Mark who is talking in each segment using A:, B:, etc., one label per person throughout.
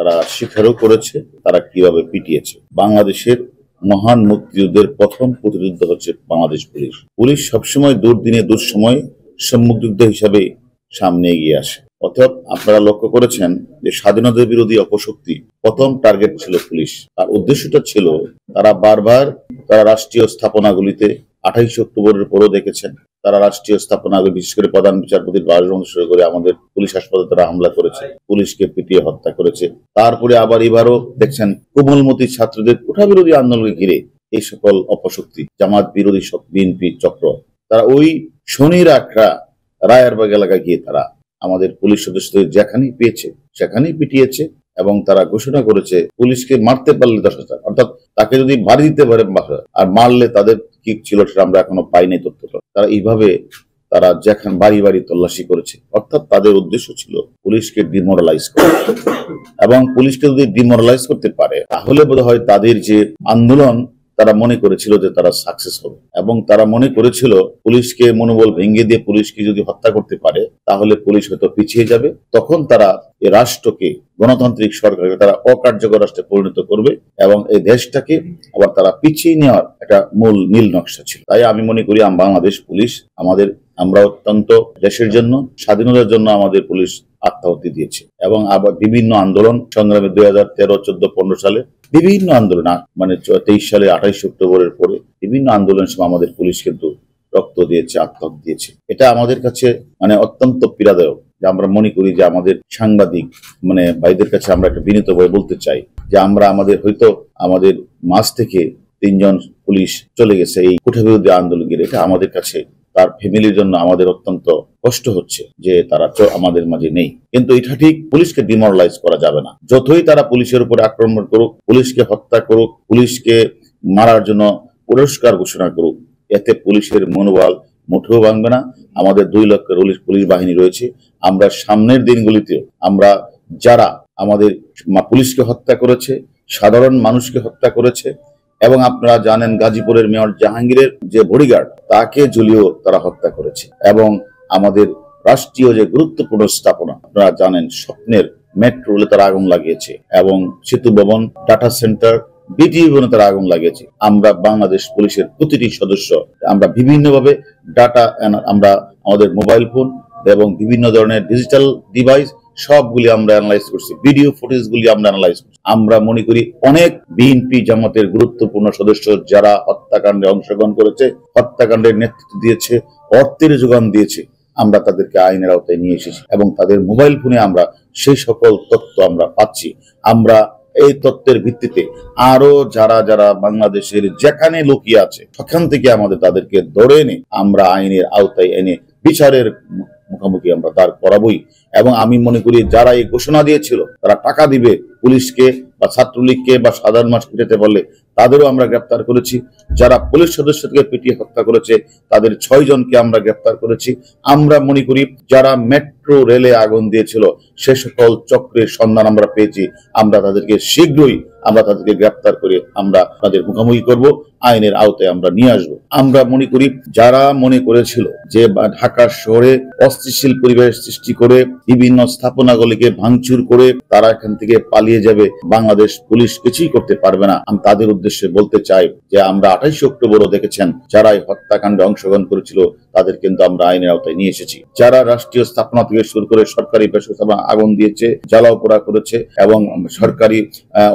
A: তারা স্বীকারও করেছে তারা কিভাবে পিটিয়েছে। বাংলাদেশের মহান মুক্তিযুদ্ধের প্রথম প্রতিযোদ্ধা হচ্ছে বাংলাদেশ পুলিশ। পুলিশ সবসময় দুর্দিনে দুঃসময়ে সম্মুখযুদ্ধ হিসাবে সামনে এগিয়ে আসে। অর্থাৎ আপনারা লক্ষ্য করেছেন যে স্বাধীনতা বিরোধী অপশক্তি প্রথম টার্গেট ছিল পুলিশ। তার উদ্দেশ্যটা ছিল তারা বারবার তারা রাষ্ট্রীয় স্থাপনাগুলিতে 28 অক্টোবরের পরও দেখেছেন তারা রাষ্ট্রীয় স্থাপনাগুলি বিশেষ করে প্রধান বিচারপতির বাসভবন শুরু করে আমাদের পুলিশ হাসপাতালে তারা হামলা করেছে, পুলিশকে পিটিয়ে হত্যা করেছে। তারপরে আবার এবারও দেখছেন কোমলমতি ছাত্রদের কোঠা বিরোধী আন্দোলনকে ঘিরে এই সকল অপশক্তি জামাত বিরোধী বিএনপি চক্র তারা ওই শনির আখড়া রায়েরবাগ এলাকায় গিয়ে তারা আমাদের পুলিশ সদস্যদের যেখানেই পেয়েছে সেখানেই পিটিয়েছে এবং তারা ঘোষণা করেছে পুলিশকে মারতে পারলে 10,000, অর্থাৎ তাকে যদি বাড়ি দিতে পারে আর মারলে তাদের কি ছিল সেটা আমরা এখনো পাইনি তথ্যটা। তারা এইভাবে তারা যেখানে বাড়ি বাড়ি তল্লাশি করেছে, অর্থাৎ তাদের উদ্দেশ্য ছিল পুলিশকে ডিমোরালাইজ করা। এবং পুলিশকে যদি ডিমোরালাইজ করতে পারে তাহলে বোধহয় তাদের যে আন্দোলন তারা মনে করেছিল যে তারা সাকসেস হবে এবং তারা মনে করেছিল পুলিশকে মনোবল ভেঙে দিয়ে পুলিশকে যদি হত্যা করতে পারে তাহলে পুলিশ হয়তো পিছিয়ে যাবে, তখন তারা এই রাষ্ট্রকে গণতান্ত্রিক সরকারকে তারা অকার্যকর রাষ্ট্রে পরিণত করবে এবং এই দেশটাকে আবার তারা পিছিয়ে নেওয়ার একটা মূল নীল নকশা ছিল। তাই আমি মনে করি বাংলাদেশ পুলিশ আমরা অত্যন্ত দেশের জন্য স্বাধীনতার জন্য আমাদের পুলিশ আত্মাহুতি দিয়েছে এবং আবার বিভিন্ন আন্দোলন সংগ্রামে 2013, 14, 15 সালে বিভিন্ন আন্দোলন মানে 23 সালে 28 অক্টোবরের পরে বিভিন্ন আন্দোলনের সময় আমাদের পুলিশ কিন্তু রক্ত দিয়েছে, আত্মাহুতি দিয়েছে। এটা আমাদের কাছে মানে অত্যন্ত পীড়াদায়ক যে আমরা মনে করি যে আমাদের সাংবাদিক মানে ভাইদের কাছে আমরা একটা বিনীতভাবে বলতে চাই যে হয়তো আমাদের মাঝ থেকে 3 জন পুলিশ চলে গেছে এই কোঠা বিরোধী আন্দোলন ঘিরে। এটা আমাদের কাছে তার ফ্যামিলির জন্য আমাদের অত্যন্ত কষ্ট হচ্ছে যে তারা আমাদের মাঝে নেই। কিন্তু এটা ঠিক, পুলিশকে ডিমোরালাইজ করা যাবে না। যতই তারা পুলিশের উপরে আক্রমণ করুক, পুলিশকে হত্যা করুক, পুলিশকে মারার জন্য পুরস্কার ঘোষণা করুক, এতে পুলিশের মনোবল মুঠেও ভাঙবে না। আমাদের 2 লক্ষের পুলিশ বাহিনী রয়েছে। আমরা সামনের দিনগুলিতে আমরা যারা আমাদের পুলিশকে হত্যা করেছে, সাধারণ মানুষকে হত্যা করেছে এবং আপনারা জানেন গাজীপুরের মেয়র জাহাঙ্গীরের যে বডিগার্ড তাকে ঝুলিয়েও তারা হত্যা করেছে এবং আমাদের রাষ্ট্রীয় যে গুরুত্বপূর্ণ স্থাপনা আপনারা জানেন স্বপ্নের মেট্রো রেলে তারা আগুন লাগিয়েছে এবং সেতু ভবন, ডাটা সেন্টার, বিটিভি ভবনে তারা আগুন লাগিয়েছে। আমরা বাংলাদেশ পুলিশের প্রতিটি সদস্য আমরা বিভিন্নভাবে ডাটা আমরা আমাদের মোবাইল ফোন এবং বিভিন্ন ধরনের ডিজিটাল ডিভাইস সবগুলি আমরা অ্যানালাইজ করছি, ভিডিও ফুটেজ গুলি আমরা অ্যানালাইজ করছি। আমরা মনে করি অনেক বিএনপি জামাতের গুরুত্বপূর্ণ সদস্য যারা হত্যাকাণ্ডে অংশগ্রহণ করেছে, হত্যাকাণ্ডের নেতৃত্ব দিয়েছে, অর্থের যোগান দিয়েছে, আমরা তাদেরকে আইনের আওতায় নিয়ে এসেছি এবং তাদের মোবাইল ফোনে আমরা সেই সকল তথ্য আমরা পাচ্ছি। আমরা এই তথ্যের ভিত্তিতে আরো যারা যারা বাংলাদেশের যেখানে লুকিয়ে আছে সেখান থেকে তাদেরকে ধরে এনে আমরা আইনের আওতায় এনে বিচারের মুখোমুখি আমরা দাঁড় করাবই। এবং আমি মনে করি যারা এই ঘোষণা দিয়েছিল তারা টাকা দিবে পুলিশকে বা ছাত্রলীগকে বা সাধারণ মানুষকে যেতে পারলে তাদেরও আমরা গ্রেপ্তার করেছি। যারা পুলিশ সদস্যকে পিটিয়ে হত্যা করেছে তাদের 6 জনকে আমরা গ্রেপ্তার করেছি। আমরা মনে করি যারা মেট্রো রেলে আগুন দিয়েছিল সে সকল চক্রের সন্ধান আমরা পেয়েছি। আমরা তাদেরকে শীঘ্রই তাদেরকে গ্রেপ্তার করে আমরা তাদের মুখোমুখি করব, আইনের আওতায় আমরা নিয়ে আসবো। আমরা মনে করি যারা মনে করেছিল যে ঢাকা শহরে অস্থিতিশীল পরিবেশ সৃষ্টি করে বিভিন্ন স্থাপনাগুলিকে ভাঙচুর করে তারা এখান থেকে পালিয়ে যাবে, বাংলাদেশ পুলিশ কিছুই করতে পারবে না, আমি তাদের উদ্দেশ্যে বলতে চাই যে আমরা 28 অক্টোবরও দেখেছেন যারা এই হত্যাকাণ্ডে অংশগ্রহণ করেছিল তাদের কিন্তু আমরা আইনের আওতায় নিয়ে এসেছি। যারা রাষ্ট্রীয় স্থাপনা থেকে শুরু করে সরকারি বেসরকারি আগুন দিয়েছে, জ্বালাও পোড়া করেছে এবং সরকারি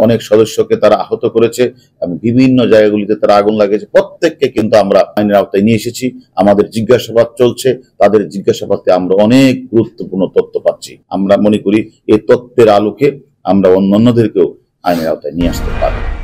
A: অনেক সদস্যকে তারা আহত করেছে এবং বিভিন্ন জায়গাগুলিতে তারা আগুন লাগিয়েছে, প্রত্যেককে কিন্তু আমরা আইনের আওতায় নিয়ে এসেছি। আমাদের জিজ্ঞাসাবাদ চলছে, তাদের জিজ্ঞাসাবাদে আমরা অনেক গুরুত্বপূর্ণ তথ্য পাচ্ছি। আমরা মনে করি এই তথ্যের আলোকে আমরা অন্যান্যদেরকেও আইনের আওতায় নিয়ে আসতে পারব।